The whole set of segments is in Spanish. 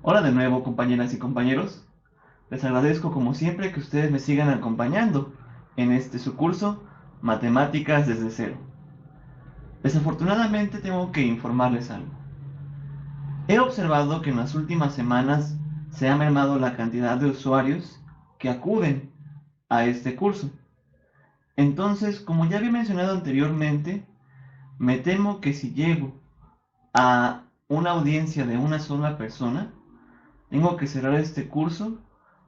Hola de nuevo, compañeras y compañeros. Les agradezco como siempre que ustedes me sigan acompañando en este su curso Matemáticas desde cero. Desafortunadamente tengo que informarles algo. He observado que en las últimas semanas se ha mermado la cantidad de usuarios que acuden a este curso. Entonces, como ya había mencionado anteriormente, me temo que si llego a una audiencia de una sola persona, tengo que cerrar este curso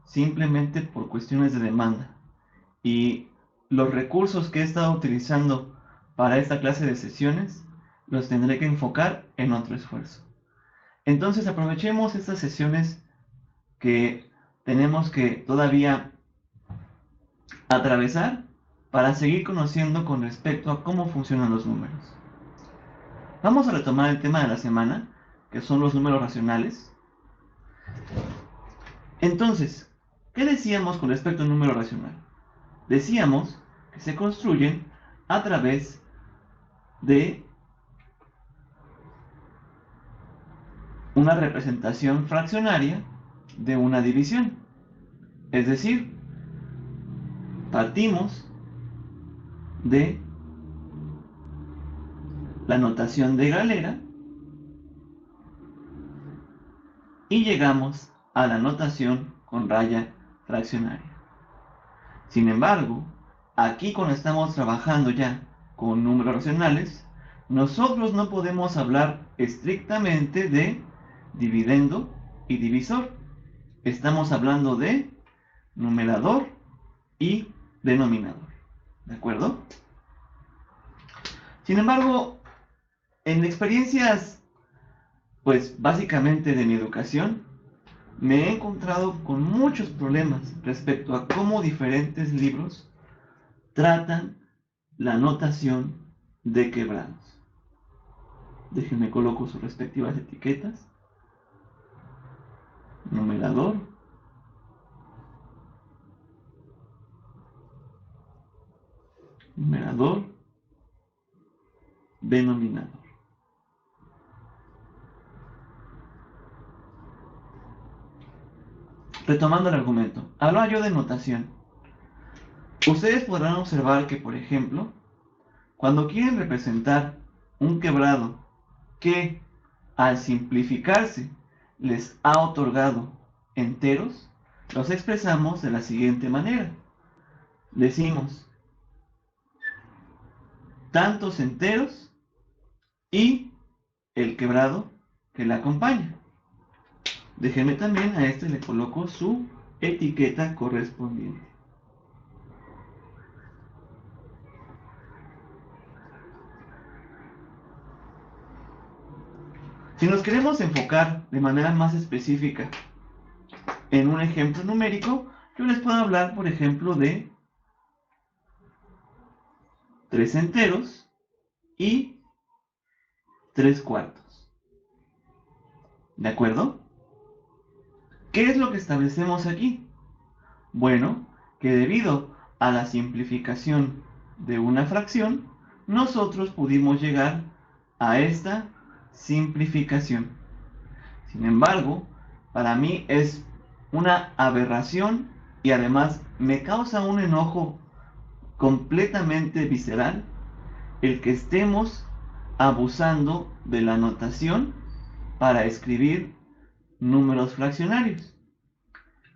simplemente por cuestiones de demanda. Y los recursos que he estado utilizando para esta clase de sesiones los tendré que enfocar en otro esfuerzo. Entonces aprovechemos estas sesiones que tenemos que todavía atravesar para seguir conociendo con respecto a cómo funcionan los números. Vamos a retomar el tema de la semana, que son los números racionales. Entonces, ¿qué decíamos con respecto al número racional? Decíamos que se construyen a través de una representación fraccionaria de una división. Es decir, partimos de la notación de Galera y llegamos a la notación con raya fraccionaria. Sin embargo, aquí cuando estamos trabajando ya con números racionales, nosotros no podemos hablar estrictamente de dividendo y divisor. Estamos hablando de numerador y denominador. ¿De acuerdo? Sin embargo, en experiencias, pues básicamente de mi educación, me he encontrado con muchos problemas respecto a cómo diferentes libros tratan la notación de quebrados. Déjenme coloco sus respectivas etiquetas. Numerador, numerador, denominador. Retomando el argumento, hablaba yo de notación. Ustedes podrán observar que, por ejemplo, cuando quieren representar un quebrado que, al simplificarse, les ha otorgado enteros, los expresamos de la siguiente manera. Decimos tantos enteros y el quebrado que le acompaña. Déjenme también a este le coloco su etiqueta correspondiente. Si nos queremos enfocar de manera más específica en un ejemplo numérico, yo les puedo hablar, por ejemplo, de 3 enteros y 3 cuartos. ¿De acuerdo? ¿Qué es lo que establecemos aquí? Bueno, que debido a la simplificación de una fracción, nosotros pudimos llegar a esta simplificación. Sin embargo, para mí es una aberración y además me causa un enojo completamente visceral el que estemos abusando de la notación para escribir números fraccionarios.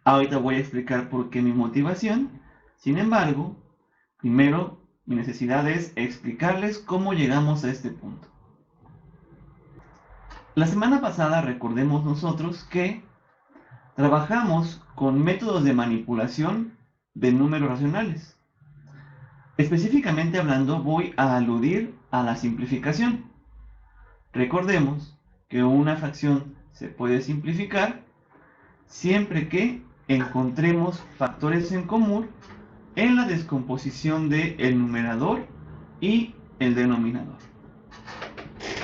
Ahorita voy a explicar por qué mi motivación. Sin embargo, primero mi necesidad es explicarles cómo llegamos a este punto. La semana pasada recordemos nosotros que trabajamos con métodos de manipulación de números racionales. Específicamente hablando, voy a aludir a la simplificación. Recordemos que una fracción se puede simplificar siempre que encontremos factores en común en la descomposición del numerador y el denominador.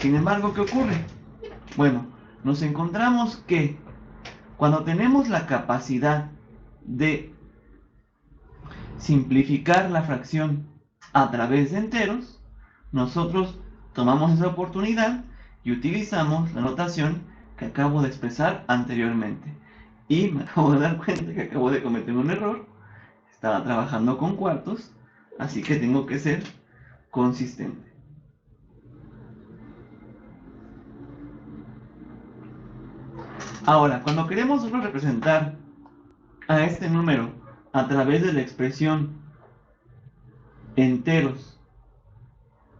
Sin embargo, ¿qué ocurre? Bueno, nos encontramos que cuando tenemos la capacidad de simplificar la fracción a través de enteros, nosotros tomamos esa oportunidad y utilizamos la notación que acabo de expresar anteriormente. Y me acabo de dar cuenta que acabo de cometer un error. Estaba trabajando con cuartos, así que tengo que ser consistente. Ahora, cuando queremos nosotros representar a este número a través de la expresión enteros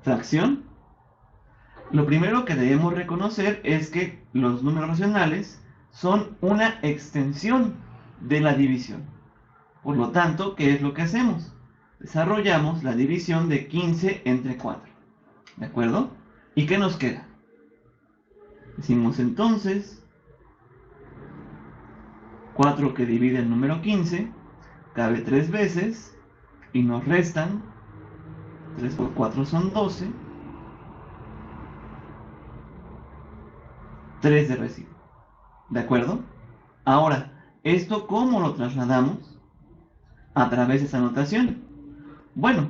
fracción, lo primero que debemos reconocer es que los números racionales son una extensión de la división. Por lo tanto, ¿qué es lo que hacemos? Desarrollamos la división de 15 entre 4. ¿De acuerdo? ¿Y qué nos queda? Decimos entonces 4 que divide el número 15 cabe 3 veces y nos restan 3 por 4 son 12, 3 de residuo. ¿De acuerdo? Ahora, ¿esto cómo lo trasladamos a través de esta notación? Bueno,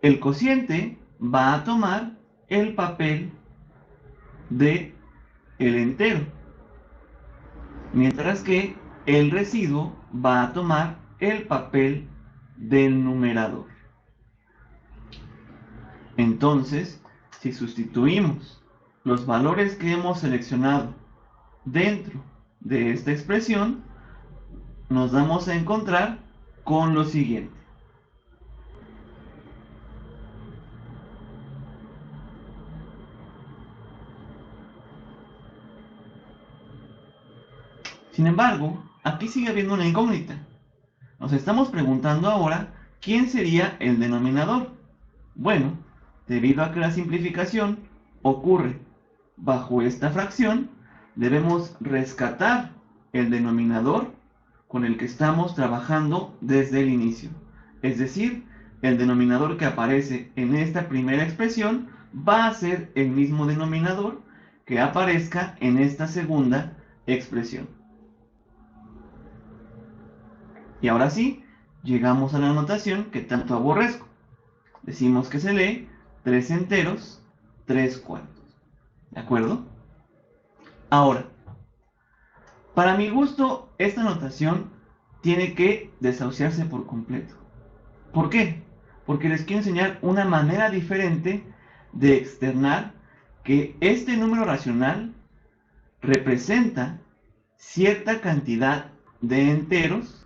el cociente va a tomar el papel de el entero, mientras que el residuo va a tomar el papel del numerador. Entonces, si sustituimos los valores que hemos seleccionado dentro de esta expresión, nos vamos a encontrar con lo siguiente. Sin embargo, aquí sigue habiendo una incógnita. Nos estamos preguntando ahora quién sería el denominador. Bueno, debido a que la simplificación ocurre bajo esta fracción, debemos rescatar el denominador con el que estamos trabajando desde el inicio. Es decir, el denominador que aparece en esta primera expresión va a ser el mismo denominador que aparezca en esta segunda expresión. Y ahora sí, llegamos a la notación que tanto aborrezco. Decimos que se lee 3 enteros, 3 cuartos. ¿De acuerdo? Ahora, para mi gusto, esta notación tiene que desahuciarse por completo. ¿Por qué? Porque les quiero enseñar una manera diferente de externar que este número racional representa cierta cantidad de enteros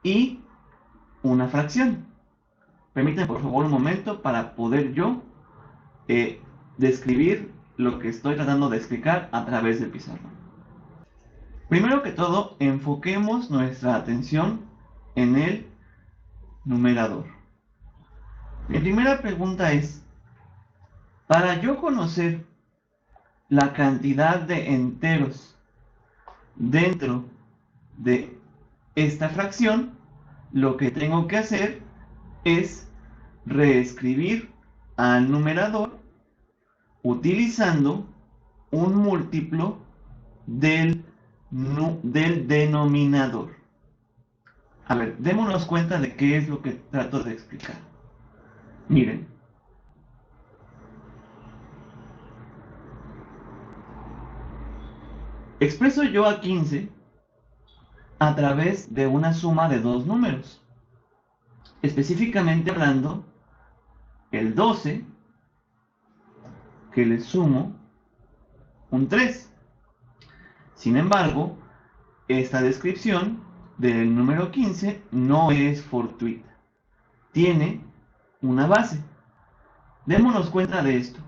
y una fracción. Permítanme por favor un momento para poder yo describir lo que estoy tratando de explicar a través del pizarrón. Primero que todo, enfoquemos nuestra atención en el numerador. Mi primera pregunta es, para yo conocer la cantidad de enteros dentro de esta fracción, lo que tengo que hacer es reescribir al numerador utilizando un múltiplo del denominador. A ver, démonos cuenta de qué es lo que trato de explicar. Miren. Expreso yo a 15 a través de una suma de dos números. Específicamente hablando, el 12, que le sumo un 3. Sin embargo, esta descripción del número 15 no es fortuita. Tiene una base. Démonos cuenta de esto.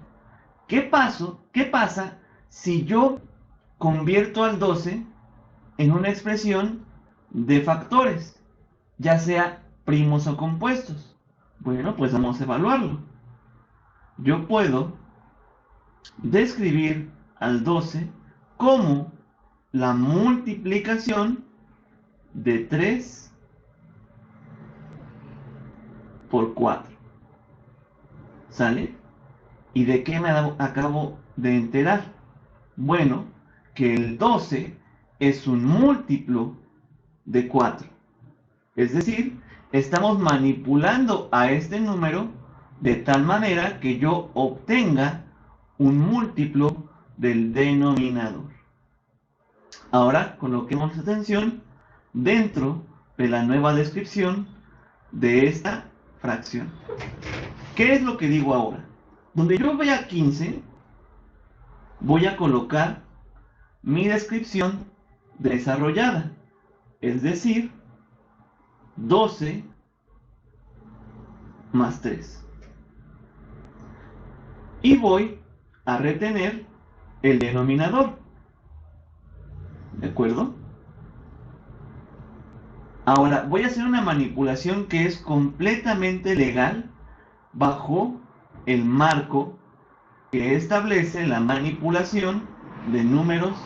¿Qué pasa si yo convierto al 12 en una expresión de factores, ya sea primos o compuestos? Bueno, pues vamos a evaluarlo. Yo puedo describir al 12 como la multiplicación de 3 por 4. ¿Sale? ¿Y de qué me acabo de enterar? Bueno, que el 12 es un múltiplo de 4. Es decir, estamos manipulando a este número de tal manera que yo obtenga un múltiplo del denominador. Ahora coloquemos atención dentro de la nueva descripción de esta fracción. ¿Qué es lo que digo ahora? Donde yo vea 15, voy a colocar mi descripción desarrollada, es decir, 12 más 3. Y voy a retener el denominador. ¿De acuerdo? Ahora voy a hacer una manipulación que es completamente legal bajo el marco que establece la manipulación de números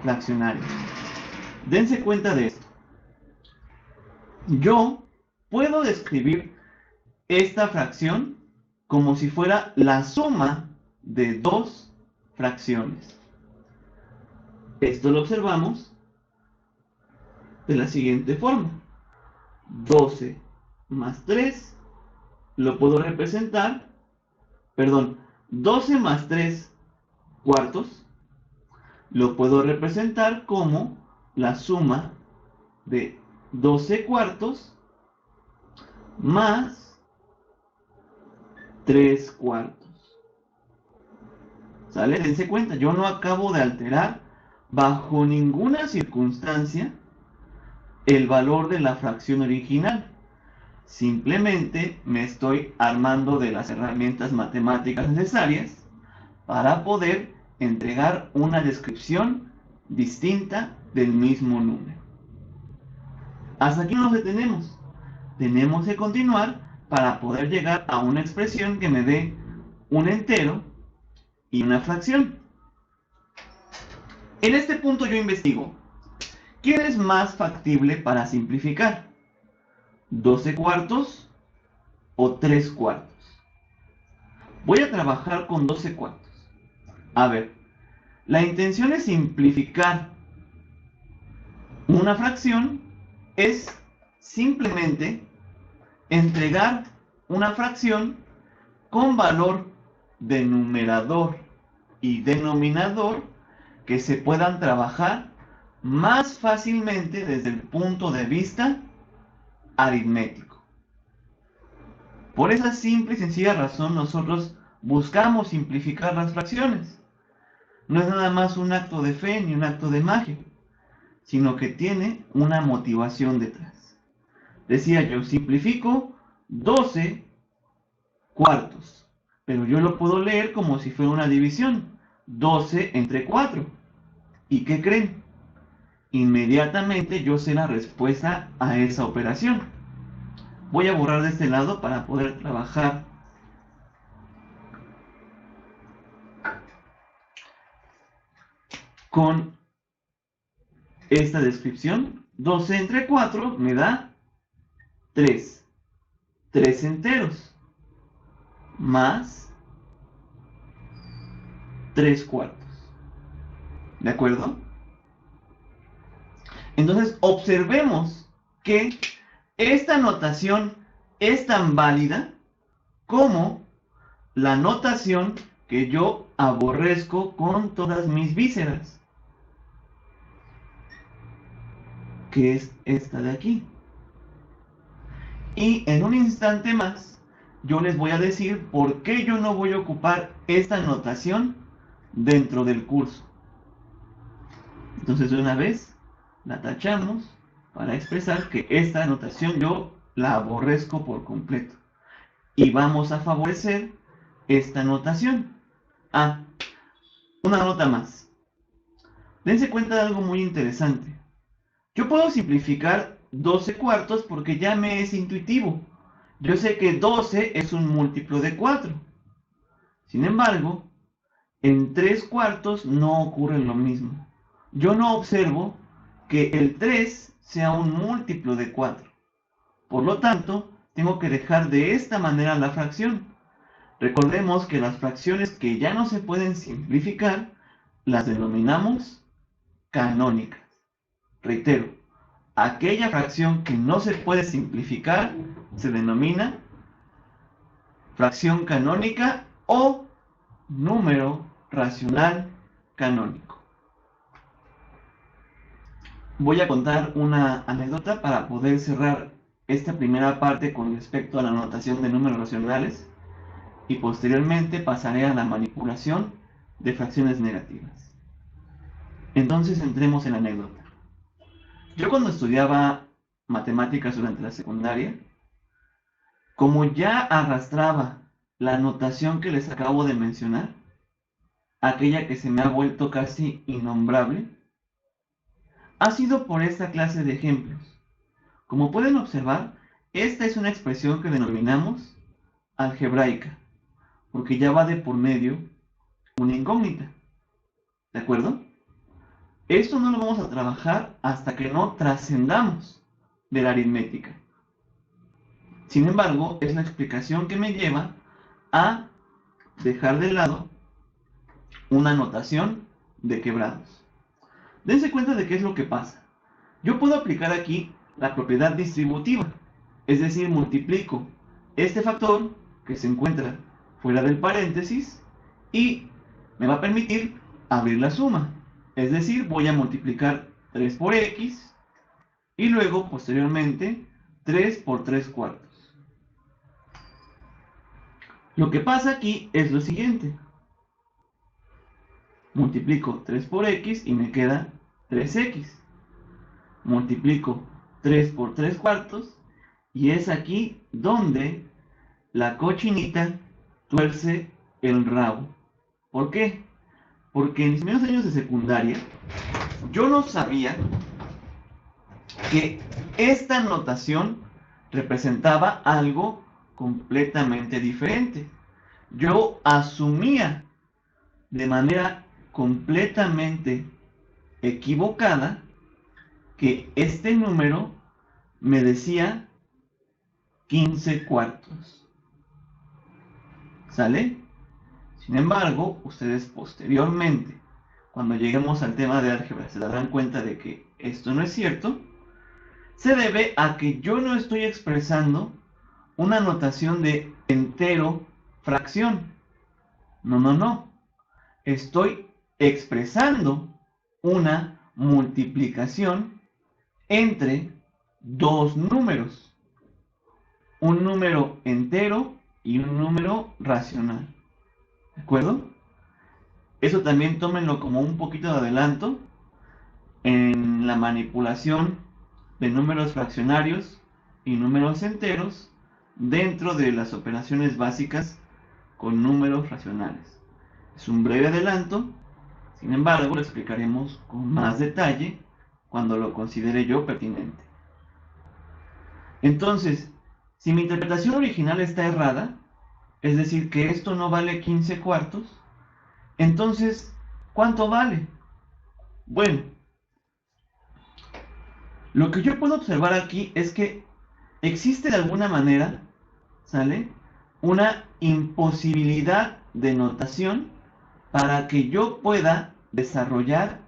fraccionarios. Dense cuenta de esto. Yo puedo describir esta fracción como si fuera la suma de dos fracciones. Esto lo observamos de la siguiente forma. 12 más 3 lo puedo representar, 12 más 3 cuartos lo puedo representar como la suma de 12 cuartos más 3 cuartos. ¿Sale? Dense cuenta, yo no acabo de alterar bajo ninguna circunstancia el valor de la fracción original. Simplemente me estoy armando de las herramientas matemáticas necesarias para poder entregar una descripción distinta del mismo número. Hasta aquí nos detenemos. Tenemos que continuar para poder llegar a una expresión que me dé un entero y una fracción. En este punto yo investigo, ¿quién es más factible para simplificar? ¿12 cuartos o 3 cuartos? Voy a trabajar con 12 cuartos. A ver, la intención es simplificar una fracción, es simplemente entregar una fracción con valor de numerador y denominador que se puedan trabajar más fácilmente desde el punto de vista aritmético. Por esa simple y sencilla razón nosotros buscamos simplificar las fracciones. No es nada más un acto de fe ni un acto de magia, sino que tiene una motivación detrás. Decía yo, simplifico 12 cuartos, pero yo lo puedo leer como si fuera una división, 12 entre 4. ¿Y qué creen? Inmediatamente yo sé la respuesta a esa operación. Voy a borrar de este lado para poder trabajar con esta descripción. 12 entre 4 me da 3. 3 enteros más 3 cuartos. ¿De acuerdo? Entonces observemos que esta notación es tan válida como la notación que yo aborrezco con todas mis vísceras, que es esta de aquí. Y en un instante más yo les voy a decir por qué yo no voy a ocupar esta notación dentro del curso. Entonces de una vez la tachamos para expresar que esta notación yo la aborrezco por completo. Y vamos a favorecer esta notación. Ah, una nota más. Dense cuenta de algo muy interesante. Yo puedo simplificar 12 cuartos porque ya me es intuitivo. Yo sé que 12 es un múltiplo de 4. Sin embargo, en 3 cuartos no ocurre lo mismo. Yo no observo que el 3 sea un múltiplo de 4. Por lo tanto, tengo que dejar de esta manera la fracción. Recordemos que las fracciones que ya no se pueden simplificar las denominamos canónicas. Reitero, aquella fracción que no se puede simplificar se denomina fracción canónica o número racional canónico. voy a contar una anécdota para poder cerrar esta primera parte con respecto a la notación de números racionales y posteriormente pasaré a la manipulación de fracciones negativas. Entonces entremos en la anécdota. Yo cuando estudiaba matemáticas durante la secundaria, como ya arrastraba la notación que les acabo de mencionar, aquella que se me ha vuelto casi innombrable, ha sido por esta clase de ejemplos. Como pueden observar, esta es una expresión que denominamos algebraica, porque ya va de por medio una incógnita. ¿De acuerdo? Esto no lo vamos a trabajar hasta que no trascendamos de la aritmética. Sin embargo, es la explicación que me lleva a dejar de lado una notación de quebrados. Dense cuenta de qué es lo que pasa. Yo puedo aplicar aquí la propiedad distributiva, es decir, multiplico este factor que se encuentra fuera del paréntesis y me va a permitir abrir la suma. Es decir, voy a multiplicar 3 por x y luego, posteriormente, 3 por 3 cuartos. Lo que pasa aquí es lo siguiente. Multiplico 3 por x y me queda 3x. Multiplico 3 por 3 cuartos y es aquí donde la cochinita tuerce el rabo. ¿Por qué? Porque en mis primeros años de secundaria yo no sabía que esta notación representaba algo completamente diferente. Yo asumía de manera completamente equivocada que este número me decía 15 cuartos. ¿Sale? Sin embargo, ustedes posteriormente, cuando lleguemos al tema de álgebra, se darán cuenta de que esto no es cierto. Se debe a que yo no estoy expresando una notación de entero fracción. No, no, no. Estoy expresando una multiplicación entre dos números. Un número entero y un número racional. ¿De acuerdo? Eso también tómenlo como un poquito de adelanto en la manipulación de números fraccionarios y números enteros dentro de las operaciones básicas con números racionales. Es un breve adelanto, sin embargo lo explicaremos con más detalle cuando lo considere yo pertinente. Entonces, si mi interpretación original está errada, es decir, que esto no vale 15 cuartos, entonces, ¿cuánto vale? Bueno, lo que yo puedo observar aquí es que existe de alguna manera, ¿sale? Una imposibilidad de notación para que yo pueda desarrollar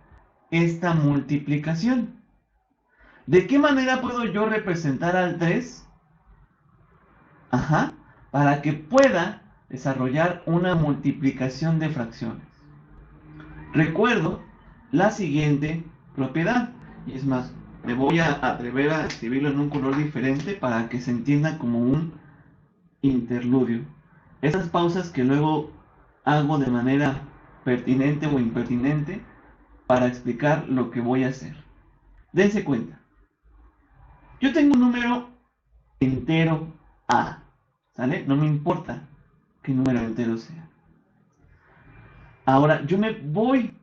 esta multiplicación. ¿De qué manera puedo yo representar al 3? Para que pueda desarrollar una multiplicación de fracciones. Recuerdo la siguiente propiedad, y es más, me voy a atrever a escribirlo en un color diferente para que se entienda como un interludio. Esas pausas que luego hago de manera pertinente o impertinente para explicar lo que voy a hacer. Dense cuenta. Yo tengo un número entero A, ¿sale? No me importa qué número entero sea. Ahora, yo me voy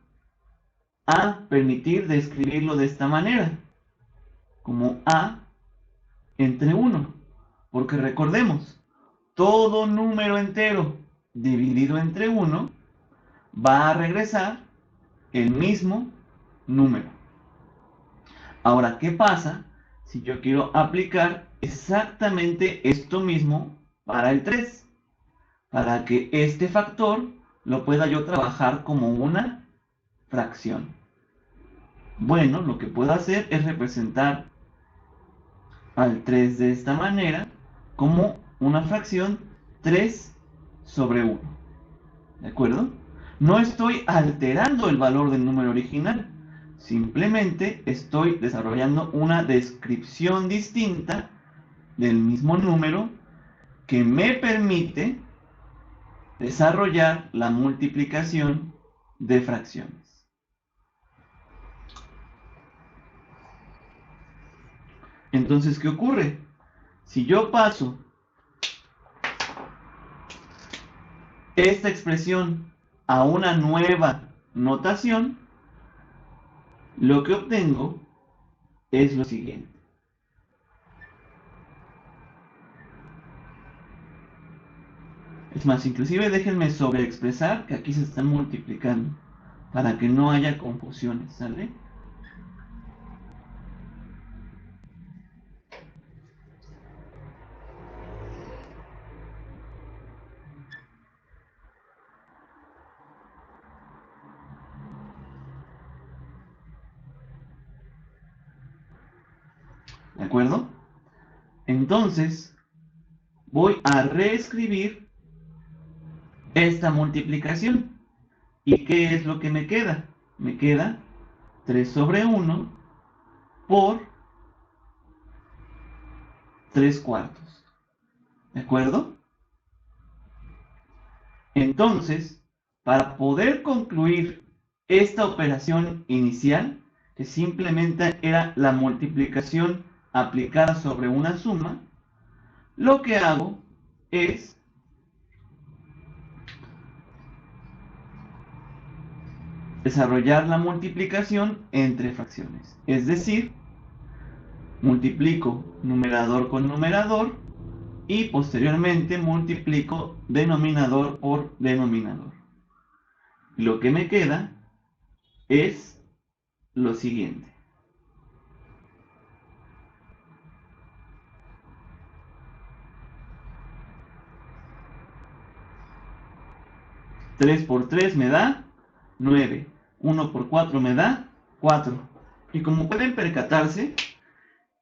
a permitir describirlo de esta manera, como A entre 1, porque recordemos, todo número entero dividido entre 1 va a regresar el mismo número. Ahora, ¿qué pasa si yo quiero aplicar exactamente esto mismo para el 3? Para que este factor lo pueda yo trabajar como una fracción. Bueno, lo que puedo hacer es representar al 3 de esta manera como una fracción 3 sobre 1. ¿De acuerdo? No estoy alterando el valor del número original, Simplemente estoy desarrollando una descripción distinta del mismo número que me permite desarrollar la multiplicación de fracciones. Entonces, ¿qué ocurre? Si yo paso esta expresión a una nueva notación, lo que obtengo es lo siguiente. Es más, inclusive déjenme sobreexpresar que aquí se están multiplicando para que no haya confusiones, ¿sale? ¿De acuerdo? Entonces, voy a reescribir esta multiplicación. ¿Y qué es lo que me queda? Me queda 3 sobre 1 por 3 cuartos. ¿De acuerdo? Entonces, para poder concluir esta operación inicial, que simplemente era la multiplicación aplicada sobre una suma, lo que hago es desarrollar la multiplicación entre fracciones. Es decir, multiplico numerador con numerador y posteriormente multiplico denominador por denominador. Lo que me queda es lo siguiente. 3 por 3 me da 9. 1 por 4 me da 4. Y como pueden percatarse,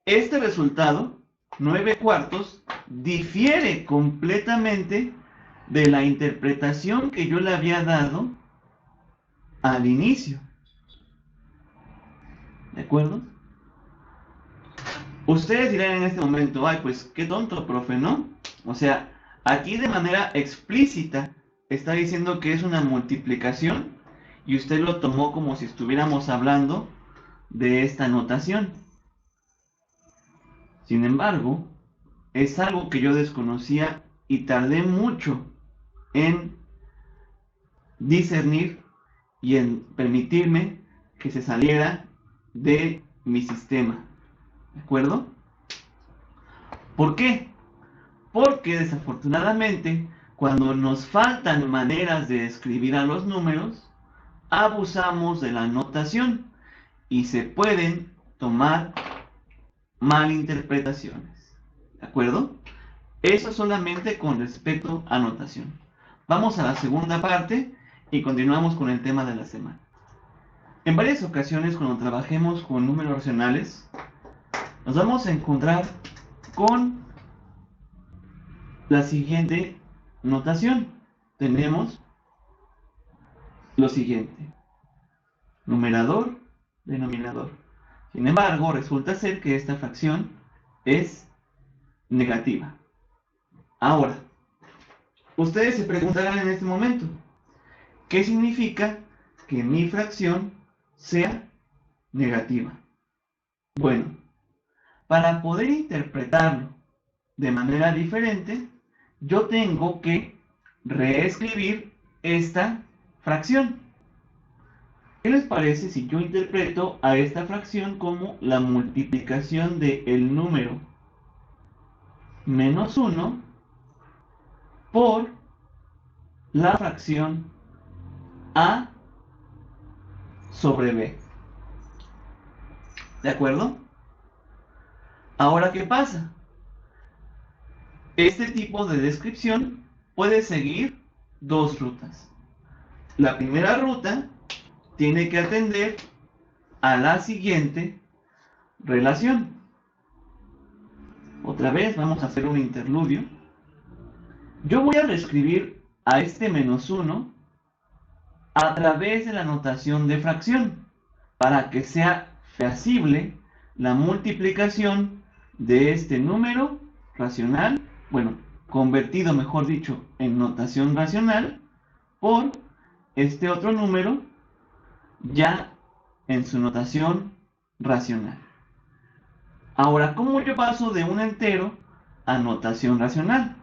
este resultado, 9 cuartos, difiere completamente de la interpretación que yo le había dado al inicio. ¿De acuerdo? Ustedes dirán en este momento, ay, pues qué tonto, profe, ¿no? O sea, aquí de manera explícita está diciendo que es una multiplicación y usted lo tomó como si estuviéramos hablando de esta notación. Sin embargo, es algo que yo desconocía y tardé mucho en discernir y en permitirme que se saliera de mi sistema. ¿De acuerdo? ¿Por qué? Porque desafortunadamente, cuando nos faltan maneras de escribir a los números, abusamos de la notación y se pueden tomar malinterpretaciones. ¿De acuerdo? Eso solamente con respecto a notación. Vamos a la segunda parte y continuamos con el tema de la semana. En varias ocasiones, cuando trabajemos con números racionales, nos vamos a encontrar con la siguiente notación. Tenemos lo siguiente: numerador, denominador. Sin embargo, resulta ser que esta fracción es negativa. Ahora, ustedes se preguntarán en este momento, ¿qué significa que mi fracción sea negativa? Bueno, para poder interpretarlo de manera diferente, yo tengo que reescribir esta fracción. ¿Qué les parece si yo interpreto a esta fracción como la multiplicación del número menos 1 por la fracción a sobre b? ¿De acuerdo? Ahora, ¿qué pasa? Este tipo de descripción puede seguir dos rutas. La primera ruta tiene que atender a la siguiente relación. Otra vez vamos a hacer un interludio. Yo voy a reescribir a este menos 1 a través de la notación de fracción. para que sea feasible la multiplicación de este número racional, bueno, convertido, mejor dicho, en notación racional, por este otro número ya en su notación racional. Ahora, ¿cómo yo paso de un entero a notación racional?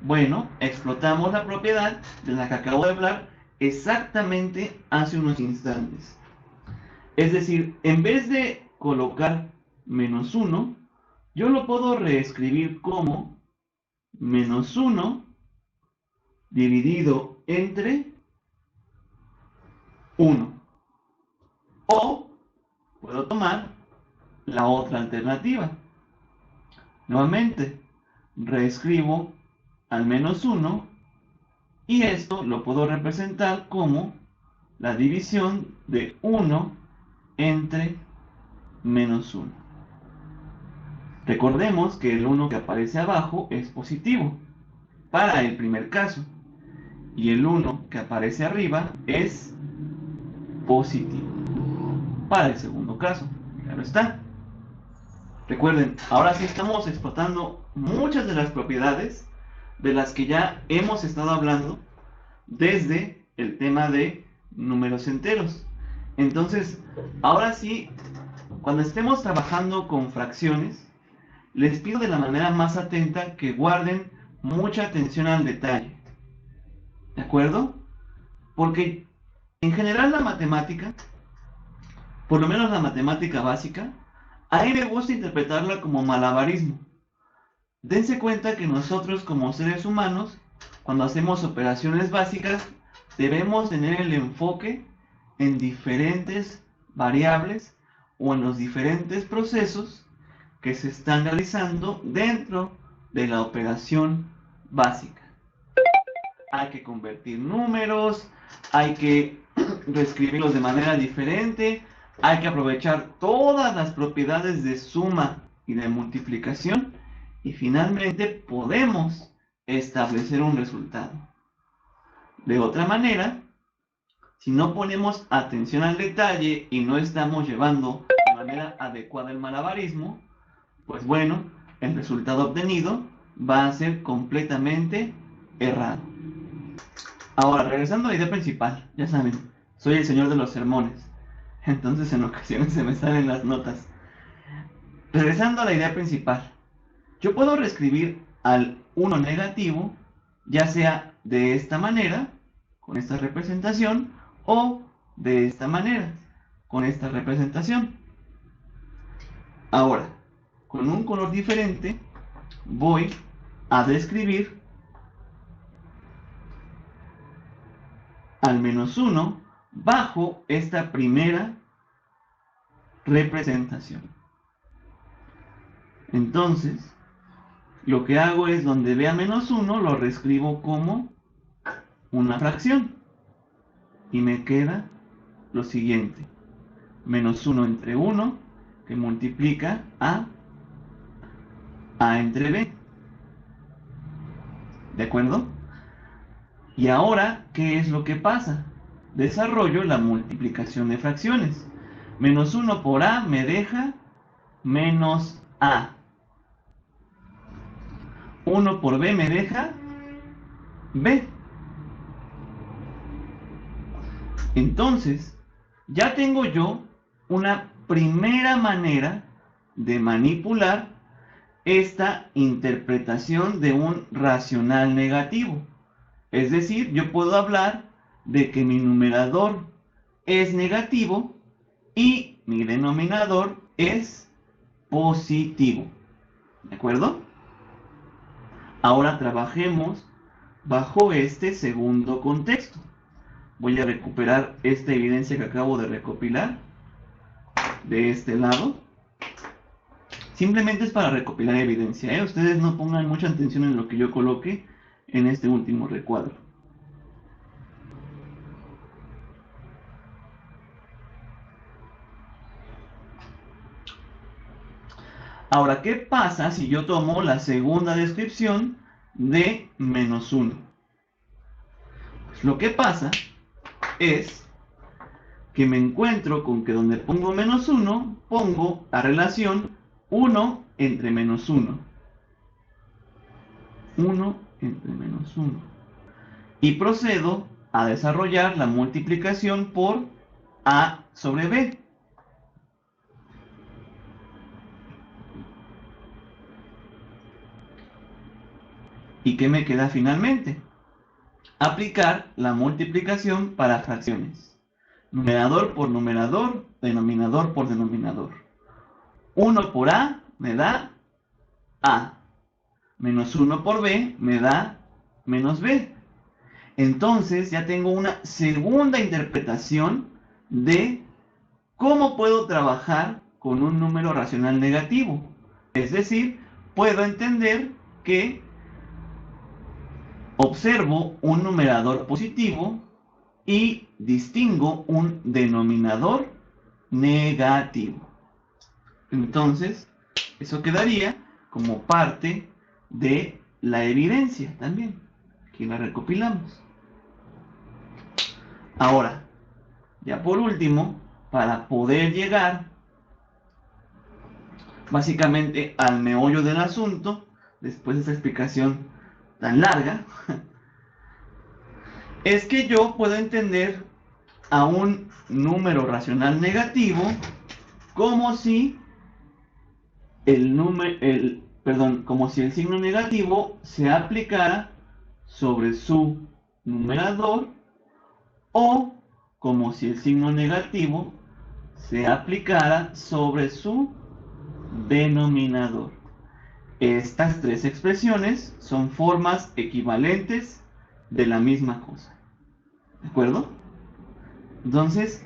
Bueno, explotamos la propiedad de la que acabo de hablar exactamente hace unos instantes. Es decir, en vez de colocar -1, yo lo puedo reescribir como -1 dividido entre 1. O puedo tomar la otra alternativa. Nuevamente, reescribo al -1 y esto lo puedo representar como la división de 1 entre -1. Recordemos que el 1 que aparece abajo es positivo para el primer caso y el 1 que aparece arriba es positivo para el segundo caso. Claro está. Recuerden, ahora sí estamos explotando muchas de las propiedades de las que ya hemos estado hablando desde el tema de números enteros. Entonces, ahora sí, cuando estemos trabajando con fracciones, les pido de la manera más atenta que guarden mucha atención al detalle. ¿De acuerdo? Porque en general la matemática, por lo menos la matemática básica, a mí me gusta interpretarla como malabarismo. Dense cuenta que nosotros como seres humanos, cuando hacemos operaciones básicas, debemos tener el enfoque en diferentes variables o en los diferentes procesos que se están realizando dentro de la operación básica. Hay que convertir números, hay que reescribirlos de manera diferente, hay que aprovechar todas las propiedades de suma y de multiplicación y finalmente podemos establecer un resultado. De otra manera, si no ponemos atención al detalle y no estamos llevando de manera adecuada el malabarismo, pues bueno, el resultado obtenido va a ser completamente errado. Ahora, regresando a la idea principal, ya saben, soy el señor de los sermones, entonces en ocasiones se me salen las notas. Regresando a la idea principal, yo puedo reescribir al 1 negativo, ya sea de esta manera, con esta representación, o de esta manera, con esta representación. Ahora, con un color diferente, voy a describir al -1 bajo esta primera representación. Entonces, lo que hago es donde vea -1 lo reescribo como una fracción y me queda lo siguiente: -1 entre 1 que multiplica a entre b. ¿De acuerdo? Y ahora, ¿qué es lo que pasa? Desarrollo la multiplicación de fracciones. -1 por a me deja menos a. 1 por b me deja b. Entonces, ya tengo yo una primera manera de manipular esta interpretación de un racional negativo. Es decir, yo puedo hablar de que mi numerador es negativo y mi denominador es positivo. ¿De acuerdo? Ahora trabajemos bajo este segundo contexto. Voy a recuperar esta evidencia que acabo de recopilar de este lado. Simplemente es para recopilar evidencia, ¿eh? Ustedes no pongan mucha atención en lo que yo coloque en este último recuadro. Ahora, ¿qué pasa si yo tomo la segunda descripción de -1? Pues lo que pasa es que me encuentro con que donde pongo menos 1, pongo la relación 1 entre menos 1. 1 entre menos 1. Y procedo a desarrollar la multiplicación por A sobre B. ¿Y qué me queda finalmente? Aplicar la multiplicación para fracciones. Numerador por numerador, denominador por denominador. 1 por A me da A. Menos 1 por B me da menos B. Entonces ya tengo una segunda interpretación de cómo puedo trabajar con un número racional negativo. Es decir, puedo entender que observo un numerador positivo y distingo un denominador negativo. Entonces, eso quedaría como parte de la evidencia también. Aquí la recopilamos. Ahora, ya por último, para poder llegar básicamente al meollo del asunto, después de esta explicación tan larga, es que yo puedo entender a un número racional negativo como si como si el signo negativo se aplicara sobre su numerador o como si el signo negativo se aplicara sobre su denominador. Estas tres expresiones son formas equivalentes de la misma cosa. ¿De acuerdo? Entonces,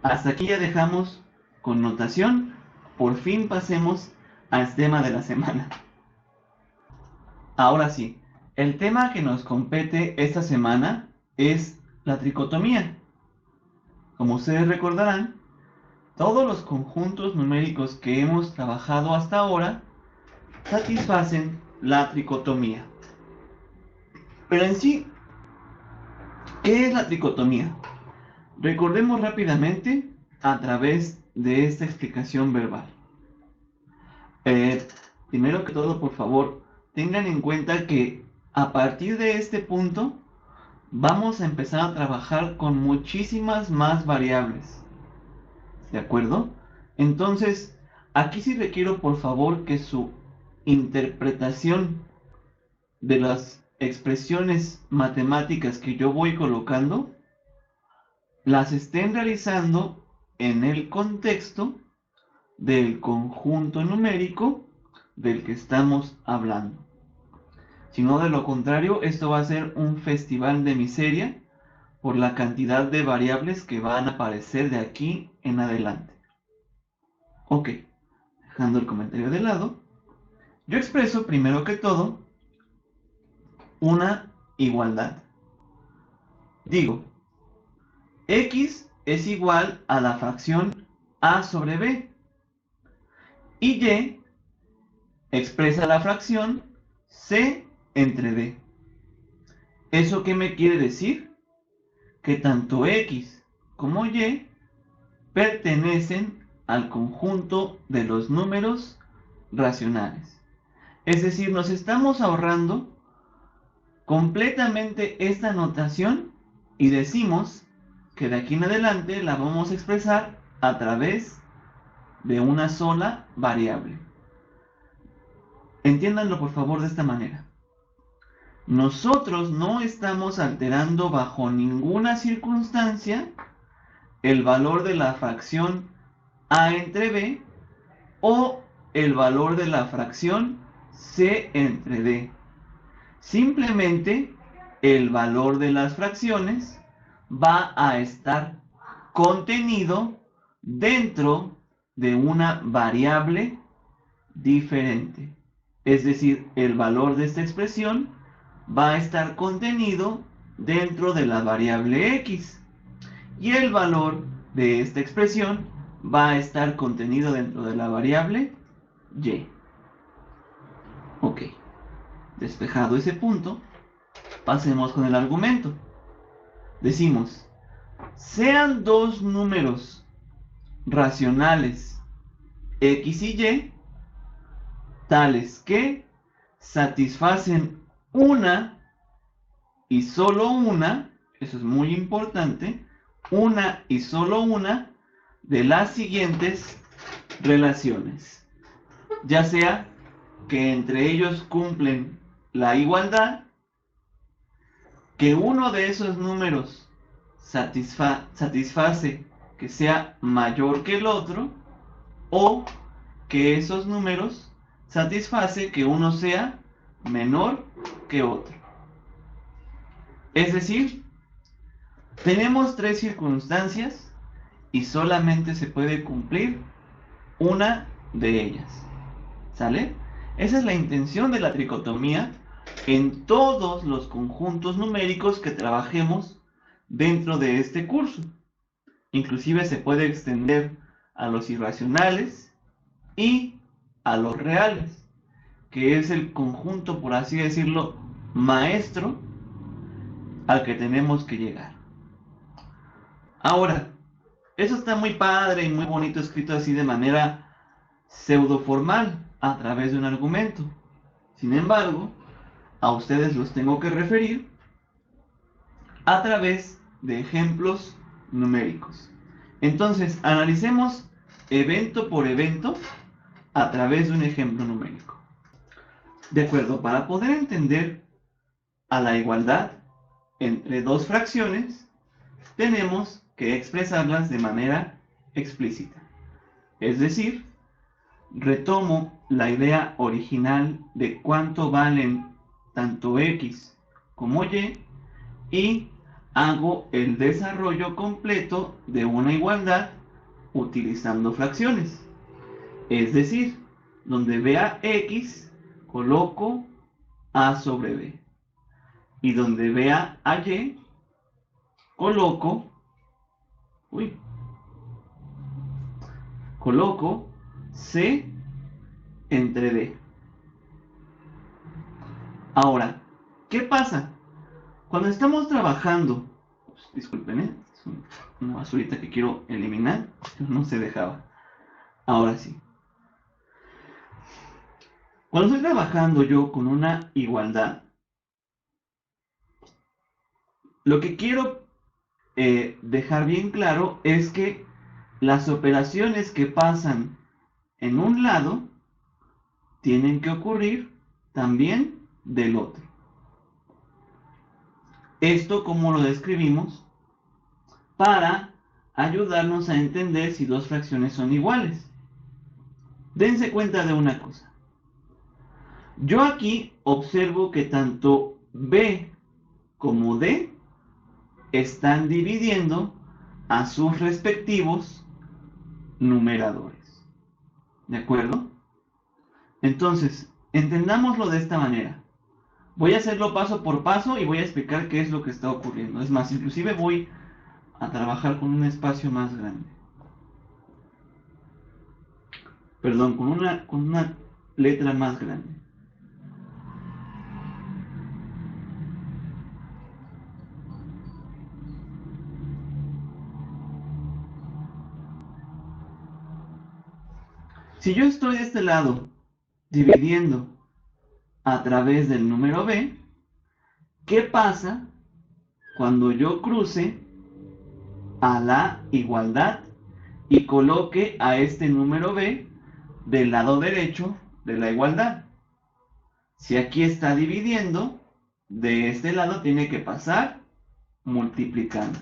hasta aquí ya dejamos con notación. Por fin pasemos al tema de la semana. Ahora sí, el tema que nos compete esta semana es la tricotomía. Como ustedes recordarán, todos los conjuntos numéricos que hemos trabajado hasta ahora satisfacen la tricotomía. Pero en sí, ¿qué es la tricotomía? Recordemos rápidamente a través de esta explicación verbal. Primero que todo, por favor, tengan en cuenta que a partir de este punto vamos a empezar a trabajar con muchísimas más variables. ¿De acuerdo? Entonces, aquí sí requiero, por favor, que su interpretación de las expresiones matemáticas que yo voy colocando las estén realizando en el contexto del conjunto numérico del que estamos hablando. Si no, de lo contrario, esto va a ser un festival de miseria por la cantidad de variables que van a aparecer de aquí en adelante. Ok, dejando el comentario de lado, yo expreso primero que todo una igualdad. Digo, x es igual a la fracción a sobre b y y expresa la fracción c entre d. ¿Eso qué me quiere decir? Que tanto x como y pertenecen al conjunto de los números racionales. Es decir, nos estamos ahorrando completamente esta notación y decimos que de aquí en adelante la vamos a expresar a través de una sola variable. Entiéndanlo por favor de esta manera. Nosotros no estamos alterando bajo ninguna circunstancia el valor de la fracción a entre b o el valor de la fracción c entre d. Simplemente el valor de las fracciones va a estar contenido dentro de una variable diferente. Es decir, el valor de esta expresión va a estar contenido dentro de la variable x y el valor de esta expresión va a estar contenido dentro de la variable y. Ok, despejado ese punto, pasemos con el argumento. Decimos, sean dos números racionales x y y, tales que satisfacen una y solo una, eso es muy importante, una y solo una de las siguientes relaciones, ya sea que entre ellos cumplen la igualdad, que uno de esos números satisface que sea mayor que el otro, o que esos números satisface que uno sea menor que otro. Es decir, tenemos tres circunstancias y solamente se puede cumplir una de ellas. ¿Sale? Esa es la intención de la tricotomía en todos los conjuntos numéricos que trabajemos dentro de este curso. Inclusive se puede extender a los irracionales y a los reales, que es el conjunto, por así decirlo, maestro al que tenemos que llegar. Ahora, eso está muy padre y muy bonito escrito así de manera pseudo formal a través de un argumento. Sin embargo, a ustedes los tengo que referir a través de ejemplos numéricos. Entonces, analicemos evento por evento a través de un ejemplo numérico. De acuerdo, para poder entender a la igualdad entre dos fracciones, tenemos que expresarlas de manera explícita. Es decir, retomo la idea original de cuánto valen tanto x como y hago el desarrollo completo de una igualdad utilizando fracciones. Es decir, donde vea x, coloco a sobre b. Y donde vea a y, coloco, coloco c entre d. Ahora, ¿qué pasa? Cuando estamos trabajando, disculpen, es una basurita que quiero eliminar, no se dejaba. Ahora sí. Cuando estoy trabajando yo con una igualdad, lo que quiero dejar bien claro es que las operaciones que pasan en un lado tienen que ocurrir también del otro. Esto, ¿cómo lo describimos? Para ayudarnos a entender si dos fracciones son iguales. Dense cuenta de una cosa. Yo aquí observo que tanto B como D están dividiendo a sus respectivos numeradores. ¿De acuerdo? Entonces, entendámoslo de esta manera. Voy a hacerlo paso por paso y voy a explicar qué es lo que está ocurriendo. Es más, inclusive voy a trabajar con un espacio más grande. Perdón, con una letra más grande. Si yo estoy de este lado dividiendo a través del número b, ¿qué pasa cuando yo cruce a la igualdad y coloque a este número b del lado derecho de la igualdad? Si aquí está dividiendo, de este lado tiene que pasar multiplicando.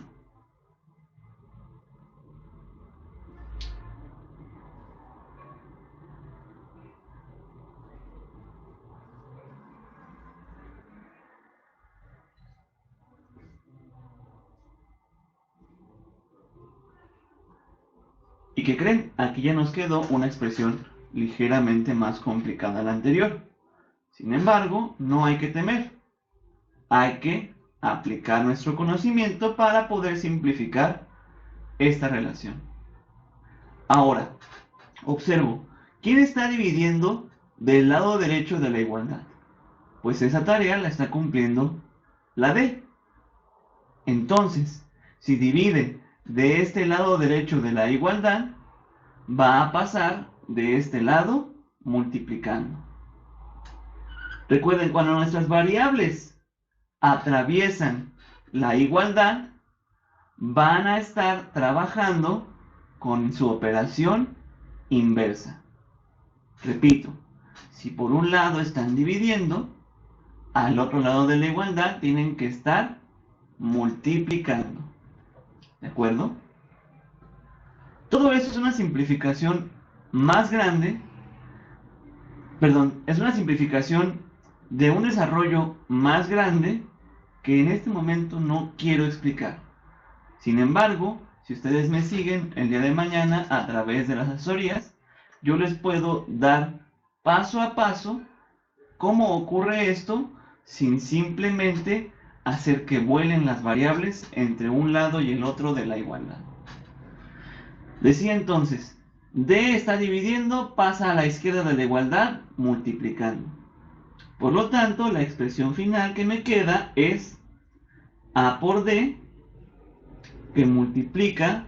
¿Y qué creen? Aquí ya nos quedó una expresión ligeramente más complicada a la anterior. Sin embargo, no hay que temer. Hay que aplicar nuestro conocimiento para poder simplificar esta relación. Ahora, observo, ¿quién está dividiendo del lado derecho de la igualdad? Pues esa tarea la está cumpliendo la D. Entonces, si divide de este lado derecho de la igualdad, va a pasar de este lado multiplicando. Recuerden, cuando nuestras variables atraviesan la igualdad, van a estar trabajando con su operación inversa. Repito, si por un lado están dividiendo, al otro lado de la igualdad tienen que estar multiplicando. ¿De acuerdo? Todo esto es una simplificación más grande, perdón, es una simplificación de un desarrollo más grande que en este momento no quiero explicar. Sin embargo, si ustedes me siguen el día de mañana a través de las asesorías, yo les puedo dar paso a paso cómo ocurre esto sin simplemente hacer que vuelen las variables entre un lado y el otro de la igualdad. Decía entonces, D está dividiendo, pasa a la izquierda de la igualdad multiplicando. Por lo tanto, la expresión final que me queda es A por D, que multiplica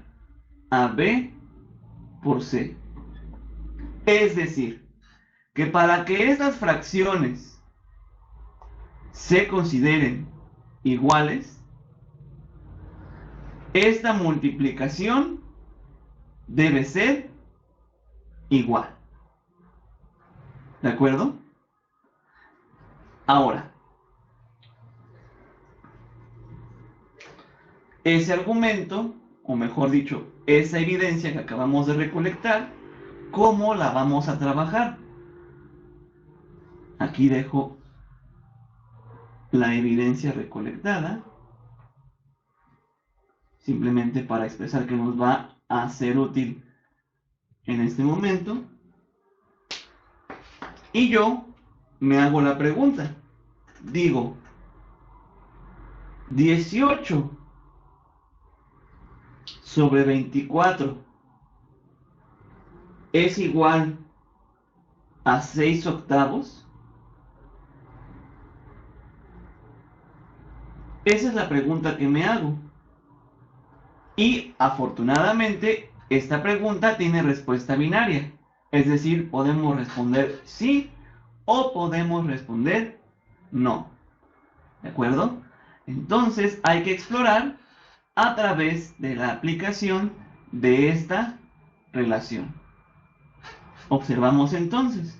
a B por C. Es decir, que para que estas fracciones se consideren iguales, esta multiplicación debe ser igual. ¿De acuerdo? Ahora, ese argumento, o mejor dicho, esa evidencia que acabamos de recolectar, ¿cómo la vamos a trabajar? Aquí dejo la evidencia recolectada, simplemente para expresar que nos va a ser útil en este momento. Y yo me hago la pregunta. Digo, 18 sobre 24 es igual a 6 octavos. Esa es la pregunta que me hago. Y afortunadamente, esta pregunta tiene respuesta binaria. Es decir, podemos responder sí o podemos responder no. ¿De acuerdo? Entonces hay que explorar a través de la aplicación de esta relación. Observamos entonces.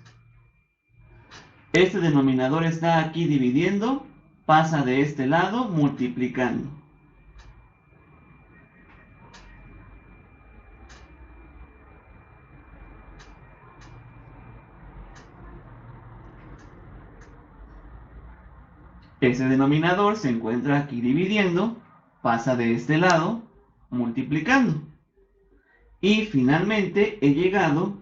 Este denominador está aquí dividiendo, pasa de este lado multiplicando. Ese denominador se encuentra aquí dividiendo, pasa de este lado multiplicando. Y finalmente he llegado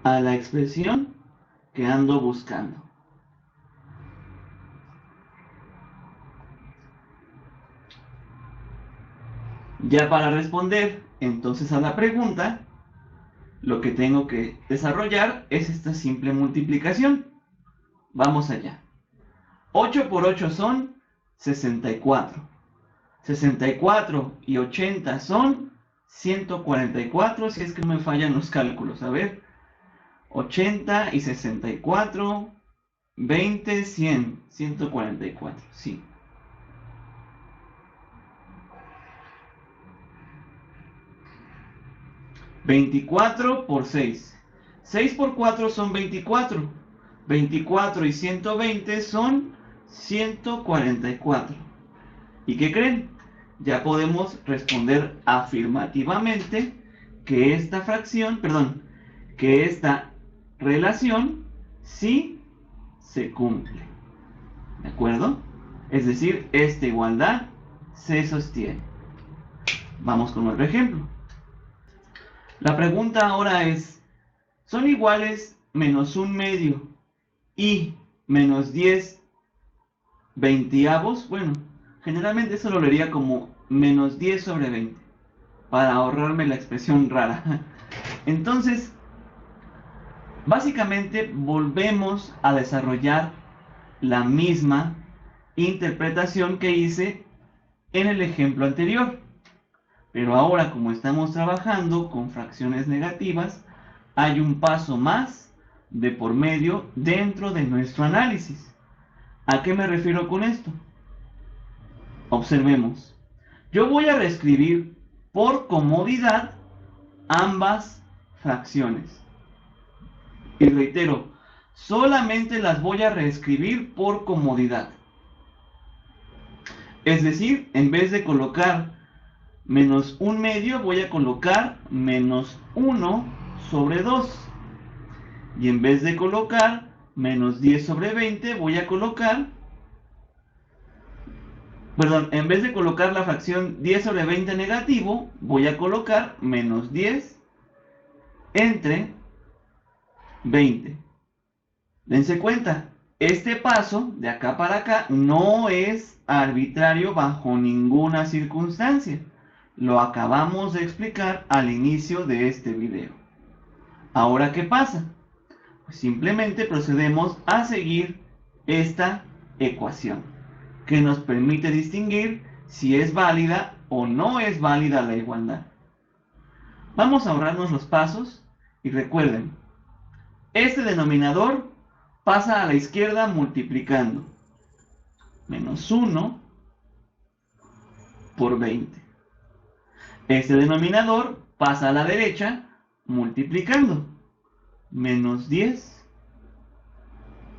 a la expresión que ando buscando. Ya para responder entonces a la pregunta, lo que tengo que desarrollar es esta simple multiplicación. Vamos allá. 8 por 8 son 64. 64 y 80 son 144, si es que no me fallan los cálculos. A ver, 80 y 64, 20, 100, 144, sí. 24 por 6. 6 por 4 son 24. 24 y 120 son 144. ¿Y qué creen? Ya podemos responder afirmativamente que esta fracción, perdón, que esta relación sí se cumple. ¿De acuerdo? Es decir, esta igualdad se sostiene. Vamos con otro ejemplo. La pregunta ahora es, ¿son iguales menos un medio y menos 10 veintiavos? Bueno, generalmente eso lo leería como menos 10 sobre 20, para ahorrarme la expresión rara. Entonces, básicamente volvemos a desarrollar la misma interpretación que hice en el ejemplo anterior. Pero ahora, como estamos trabajando con fracciones negativas, hay un paso más de por medio dentro de nuestro análisis. ¿A qué me refiero con esto? Observemos. Yo voy a reescribir por comodidad ambas fracciones. Y reitero, solamente las voy a reescribir por comodidad. Es decir, en vez de colocar menos 1/2, voy a colocar menos 1 sobre 2. Y en vez de colocar menos 10 sobre 20, voy a colocar... Perdón, en vez de colocar la fracción 10 sobre 20 negativo, voy a colocar menos 10 entre 20. Dense cuenta, este paso de acá para acá no es arbitrario bajo ninguna circunstancia. Lo acabamos de explicar al inicio de este video. Ahora, ¿qué pasa? Pues simplemente procedemos a seguir esta ecuación, que nos permite distinguir si es válida o no es válida la igualdad. Vamos a ahorrarnos los pasos y recuerden, este denominador pasa a la izquierda multiplicando menos 1 por 20. Este denominador pasa a la derecha multiplicando menos 10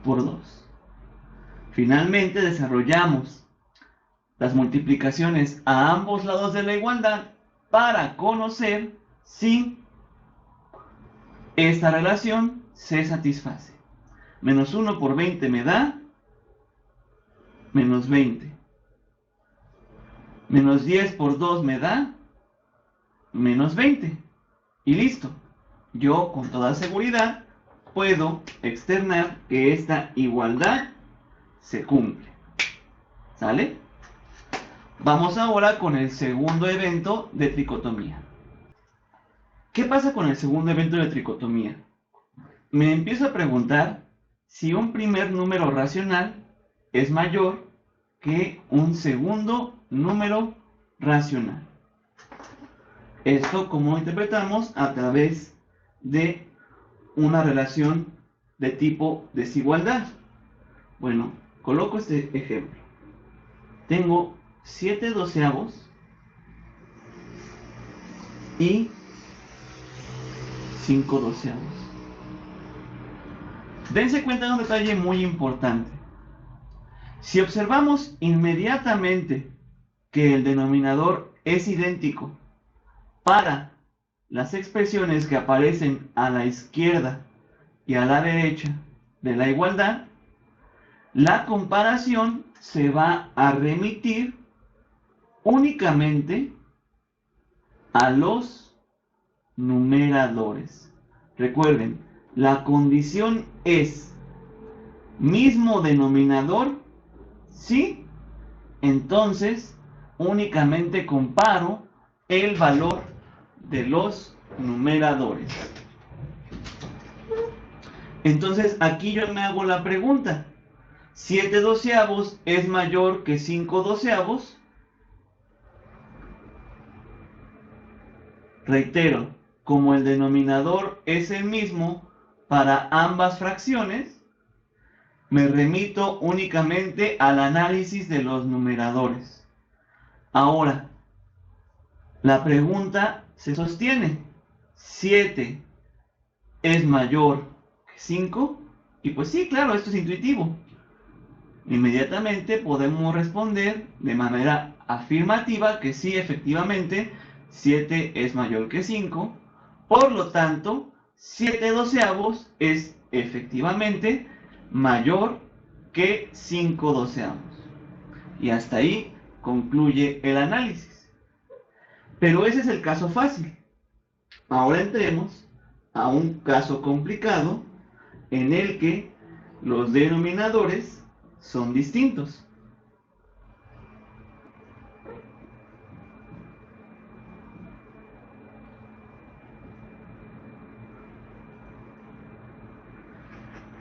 por 2. Finalmente desarrollamos las multiplicaciones a ambos lados de la igualdad para conocer si esta relación se satisface. Menos 1 por 20 me da menos 20. Menos 10 por 2 me da menos 20. Y listo. Yo con toda seguridad puedo externar que esta igualdad se cumple. ¿Sale? Vamos ahora con el segundo evento de tricotomía. ¿Qué pasa con el segundo evento de tricotomía? Me empiezo a preguntar si un primer número racional es mayor que un segundo número racional. Esto, ¿cómo lo interpretamos? A través de una relación de tipo desigualdad. Bueno, coloco este ejemplo. Tengo 7 doceavos y 5 doceavos. Dense cuenta de un detalle muy importante. Si observamos inmediatamente que el denominador es idéntico para las expresiones que aparecen a la izquierda y a la derecha de la igualdad, la comparación se va a remitir únicamente a los numeradores. Recuerden, la condición es mismo denominador, ¿sí? Entonces, únicamente comparo el valor de los numeradores. Entonces, aquí yo me hago la pregunta. 7 doceavos es mayor que 5 doceavos. Reitero, como el denominador es el mismo para ambas fracciones, me remito únicamente al análisis de los numeradores. Ahora, la pregunta se sostiene. 7 es mayor que 5. Y pues sí, claro, esto es intuitivo. Inmediatamente podemos responder de manera afirmativa que sí, efectivamente, 7 es mayor que 5. Por lo tanto, 7 doceavos es efectivamente mayor que 5 doceavos. Y hasta ahí concluye el análisis. Pero ese es el caso fácil. Ahora entremos a un caso complicado en el que los denominadores son distintos.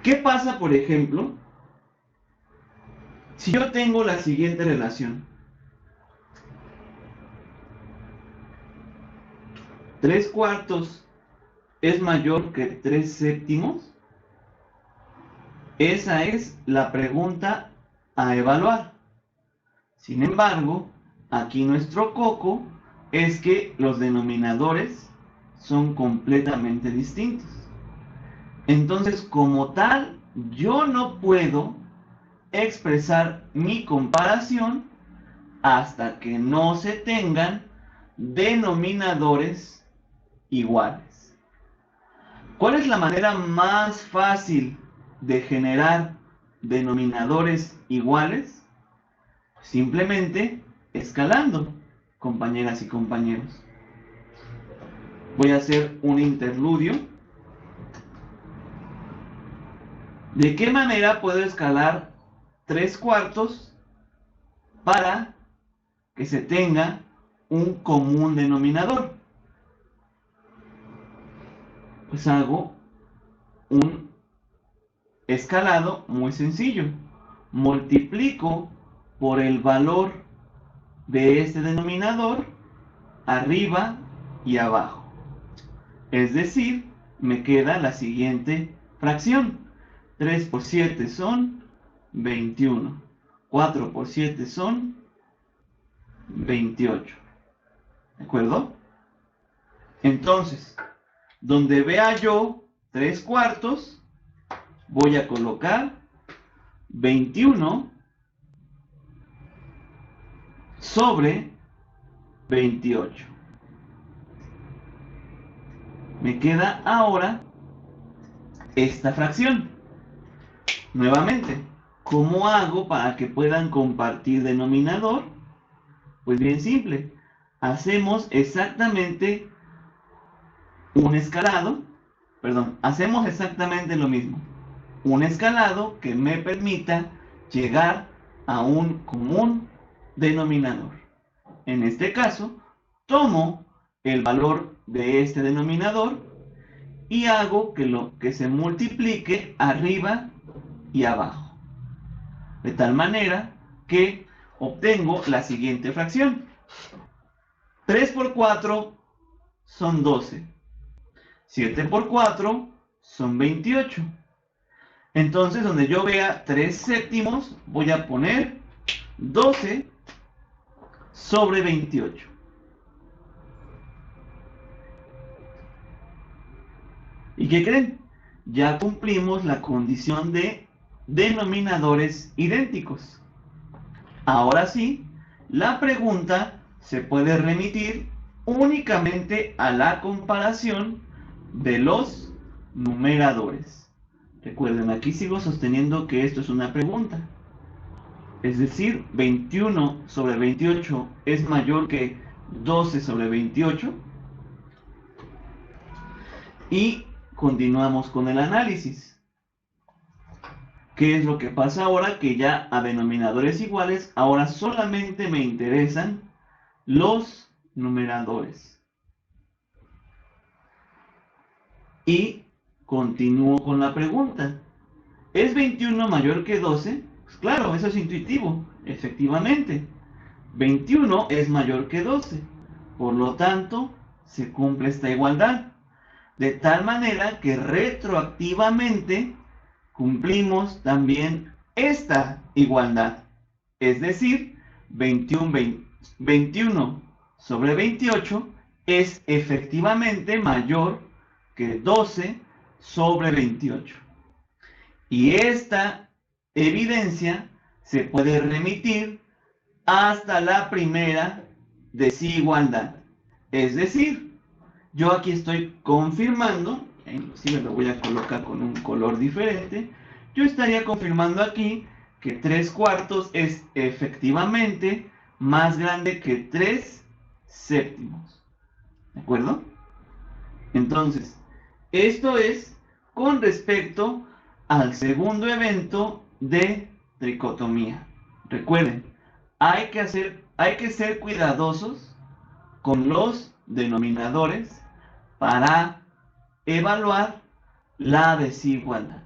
¿Qué pasa, por ejemplo, Si yo tengo la siguiente relación, 3/4 es mayor que 3/7, esa es la pregunta a evaluar. Sin embargo, aquí nuestro coco es que los denominadores son completamente distintos. Entonces, como tal, yo no puedo expresar mi comparación hasta que no se tengan denominadores iguales. ¿Cuál es la manera más fácil de generar denominadores iguales? Simplemente escalando, compañeras y compañeros. Voy a hacer un interludio. ¿De qué manera puedo escalar 3/4 para que se tenga un común denominador? Pues hago un escalado muy sencillo. Multiplico por el valor de este denominador arriba y abajo. Es decir, me queda la siguiente fracción. 3 por 7 son 21. 4 por 7 son 28. ¿De acuerdo? Entonces, donde vea yo 3/4, voy a colocar 21 sobre 28. Me queda ahora esta fracción. Nuevamente, ¿cómo hago para que puedan compartir denominador? Pues bien simple. Hacemos exactamente un escalado, hacemos exactamente lo mismo. Un escalado que me permita llegar a un común denominador. En este caso, tomo el valor de este denominador y hago que se multiplique arriba y abajo. De tal manera que obtengo la siguiente fracción. 3 por 4 son 12. 7 por 4 son 28. Entonces, donde yo vea 3/7, voy a poner 12 sobre 28. ¿Y qué creen? Ya cumplimos la condición de denominadores idénticos. Ahora sí, la pregunta se puede remitir únicamente a la comparación de los numeradores. Recuerden, aquí sigo sosteniendo que esto es una pregunta. Es decir, 21 sobre 28 es mayor que 12 sobre 28. Y continuamos con el análisis. ¿Qué es lo que pasa ahora? Que ya a denominadores iguales, ahora solamente me interesan los numeradores. Y continúo con la pregunta. ¿Es 21 mayor que 12? Pues claro, eso es intuitivo. Efectivamente, 21 es mayor que 12. Por lo tanto, se cumple esta igualdad. De tal manera que retroactivamente cumplimos también esta igualdad. Es decir, 21 sobre 28 es efectivamente mayor que 12 sobre 28. Y esta evidencia se puede remitir hasta la primera desigualdad. Es decir, yo aquí estoy confirmando, inclusive lo voy a colocar con un color diferente, yo estaría confirmando aquí que 3/4 es efectivamente más grande que 3/7. ¿De acuerdo? Entonces, esto es con respecto al segundo evento de tricotomía. Recuerden, hay que ser cuidadosos con los denominadores para evaluar la desigualdad.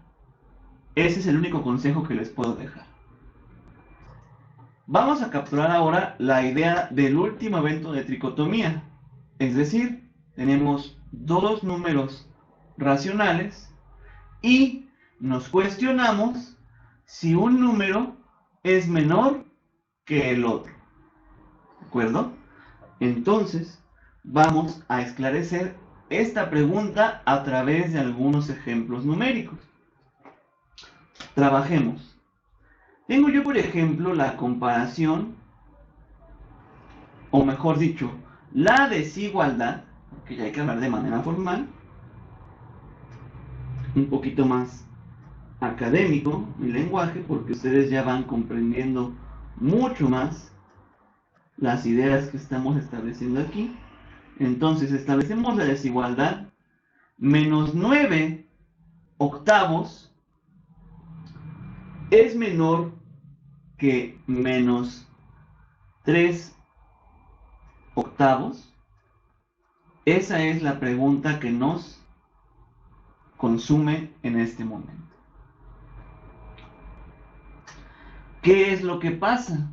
Ese es el único consejo que les puedo dejar. Vamos a capturar ahora la idea del último evento de tricotomía. Es decir, tenemos dos números racionales y nos cuestionamos si un número es menor que el otro. ¿De acuerdo? Entonces, vamos a esclarecer esta pregunta a través de algunos ejemplos numéricos. Trabajemos. Tengo yo, por ejemplo, la comparación, o mejor dicho, la desigualdad, que ya hay que hablar de manera formal, un poquito más académico mi lenguaje, porque ustedes ya van comprendiendo mucho más las ideas que estamos estableciendo aquí. Entonces establecemos la desigualdad menos 9 octavos es menor que menos 3 octavos. Esa es la pregunta que nos consume en este momento. ¿Qué es lo que pasa?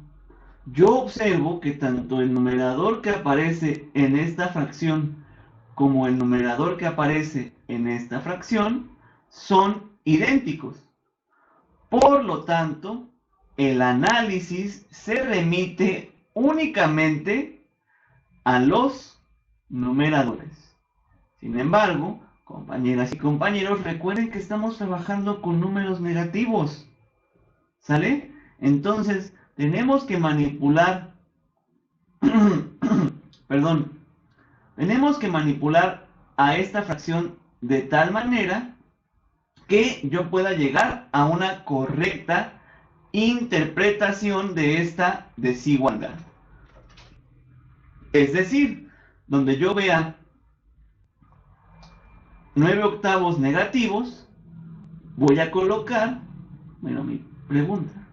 Yo observo que tanto el numerador que aparece en esta fracción como el numerador que aparece en esta fracción son idénticos. Por lo tanto, el análisis se remite únicamente a los numeradores. Sin embargo, compañeras y compañeros, recuerden que estamos trabajando con números negativos. ¿Sale? Entonces, tenemos que manipular, perdón, tenemos que manipular a esta fracción de tal manera que yo pueda llegar a una correcta interpretación de esta desigualdad. Es decir, donde yo vea 9 octavos negativos, voy a colocar, bueno, mi pregunta,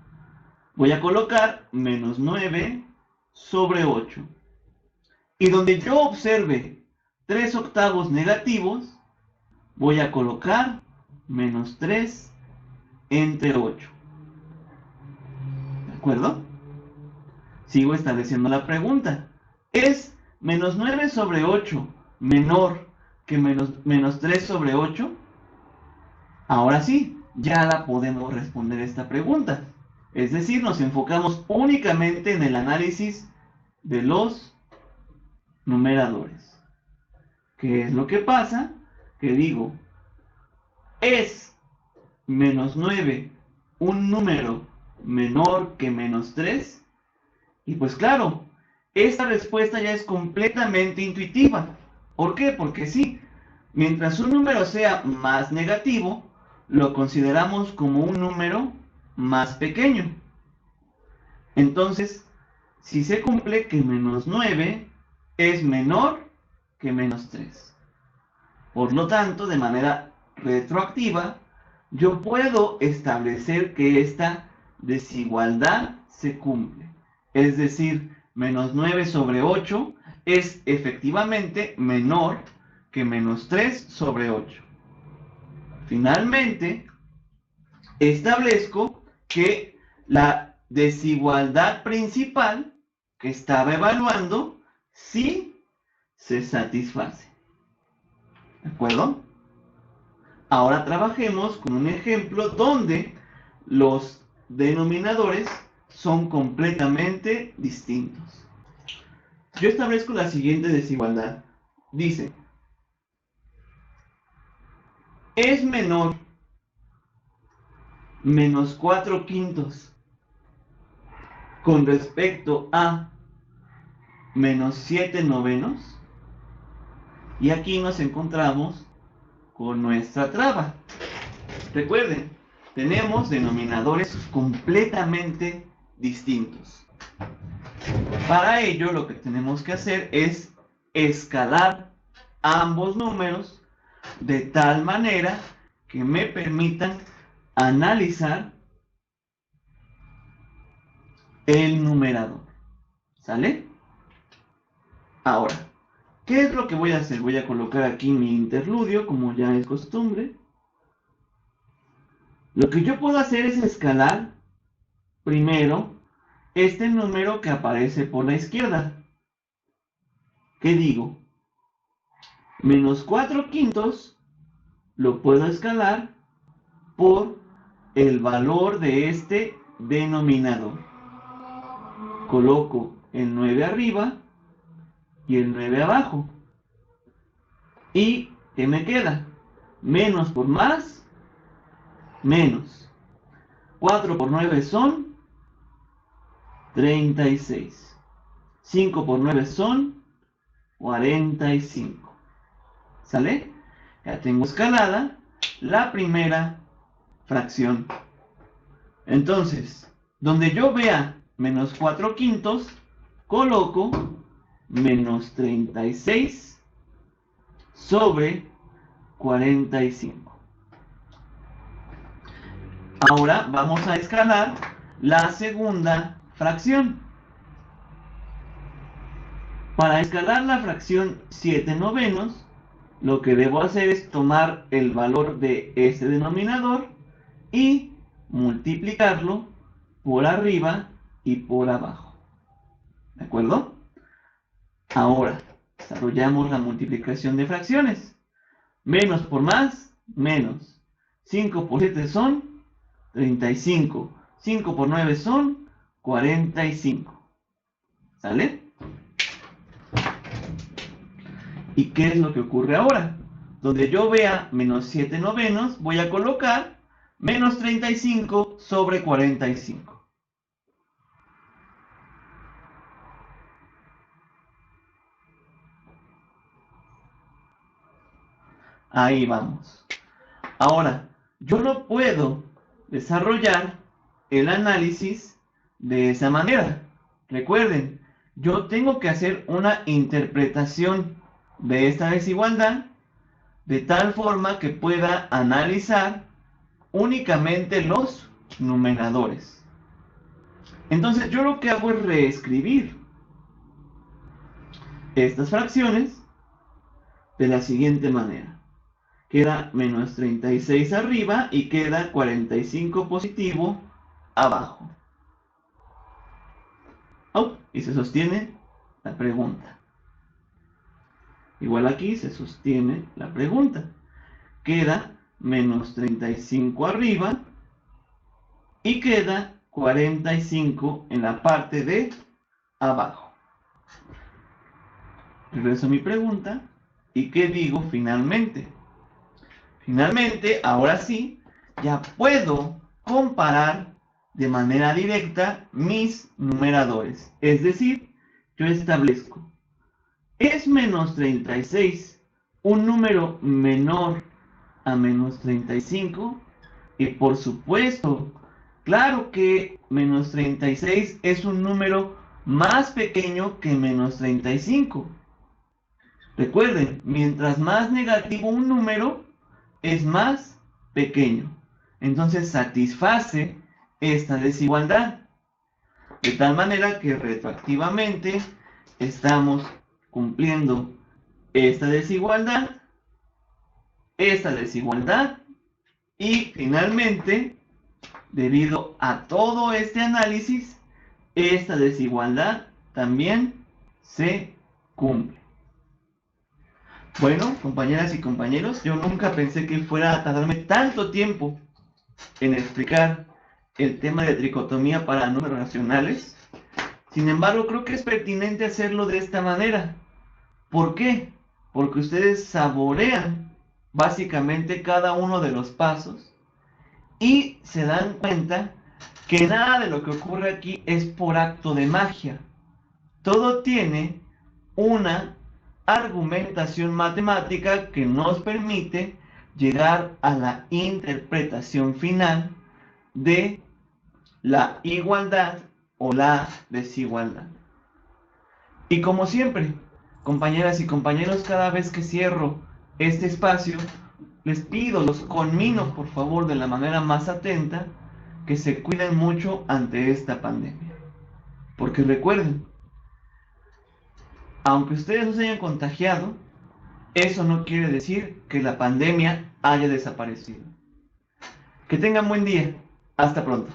voy a colocar menos 9 sobre 8. Y donde yo observe 3 octavos negativos, voy a colocar menos 3 entre 8. ¿De acuerdo? Sigo estableciendo la pregunta. ¿Es menos 9 sobre 8 menor que menos 3 sobre 8? Ahora sí, ya la podemos responder esta pregunta. Es decir, nos enfocamos únicamente en el análisis de los numeradores. ¿Qué es lo que pasa? Que digo, ¿es menos 9 un número menor que menos 3? Y pues claro, esta respuesta ya es completamente intuitiva. ¿Por qué? Porque sí, mientras un número sea más negativo, lo consideramos como un número más pequeño. Entonces, si se cumple que menos 9 es menor que menos 3. Por lo tanto, de manera retroactiva, yo puedo establecer que esta desigualdad se cumple. Es decir, menos 9 sobre 8 es efectivamente menor que menos 3 sobre 8. Finalmente, establezco que la desigualdad principal que estaba evaluando sí se satisface. ¿De acuerdo? Ahora trabajemos con un ejemplo donde los denominadores son completamente distintos. Yo establezco la siguiente desigualdad. Dice, es menor menos 4 quintos con respecto a menos 7 novenos. Y aquí nos encontramos con nuestra traba. Recuerden, tenemos denominadores completamente distintos. Para ello, lo que tenemos que hacer es escalar ambos números de tal manera que me permitan analizar el numerador. ¿Sale? Ahora, ¿qué es lo que voy a hacer? Voy a colocar aquí mi interludio, como ya es costumbre. Lo que yo puedo hacer es escalar primero este número que aparece por la izquierda. ¿Qué digo? Menos 4 quintos lo puedo escalar por el valor de este denominador. Coloco el 9 arriba y el 9 abajo. ¿Y qué me queda? Menos por más, menos. 4 por 9 son 36. 5 por 9 son 45. ¿Sale? Ya tengo escalada la primera fracción. Entonces, donde yo vea menos 4 quintos, coloco menos 36 sobre 45. Ahora vamos a escalar la segunda fracción. Para escalar la fracción 7 novenos, lo que debo hacer es tomar el valor de este denominador y multiplicarlo por arriba y por abajo. ¿De acuerdo? Ahora, desarrollamos la multiplicación de fracciones. Menos por más, menos. 5 por 7 son 35. 5 por 9 son 45. ¿Sale? ¿Y qué es lo que ocurre ahora? Donde yo vea menos 7 novenos, voy a colocar menos 35 sobre 45. Ahí vamos. Ahora, yo no puedo desarrollar el análisis de esa manera. Recuerden, yo tengo que hacer una interpretación de esta desigualdad de tal forma que pueda analizar únicamente los numeradores. Entonces yo lo que hago es reescribir estas fracciones de la siguiente manera. Queda menos 36 arriba y queda 45 positivo abajo. Oh, y se sostiene la pregunta. Igual aquí se sostiene la pregunta. Queda menos 35 arriba y queda 45 en la parte de abajo. Regreso a mi pregunta. ¿Y qué digo finalmente? Finalmente, ahora sí, ya puedo comparar de manera directa mis numeradores. Es decir, yo establezco, ¿es menos 36 un número menor a menos 35? Y por supuesto, claro que menos 36 es un número más pequeño que menos 35. Recuerden, mientras más negativo un número, es más pequeño. Entonces satisface esta desigualdad. De tal manera que retroactivamente estamos cumpliendo esta desigualdad y finalmente, debido a todo este análisis, esta desigualdad también se cumple. Bueno, compañeras y compañeros, yo nunca pensé que fuera a tardarme tanto tiempo en explicar el tema de tricotomía para números racionales. Sin embargo, creo que es pertinente hacerlo de esta manera. ¿Por qué? Porque ustedes saborean básicamente cada uno de los pasos y se dan cuenta que nada de lo que ocurre aquí es por acto de magia. Todo tiene una argumentación matemática que nos permite llegar a la interpretación final de la igualdad o la desigualdad. Y como siempre, compañeras y compañeros, cada vez que cierro este espacio, les pido, los conmino por favor de la manera más atenta, que se cuiden mucho ante esta pandemia. Porque recuerden, aunque ustedes no se hayan contagiado, eso no quiere decir que la pandemia haya desaparecido. Que tengan buen día. Hasta pronto.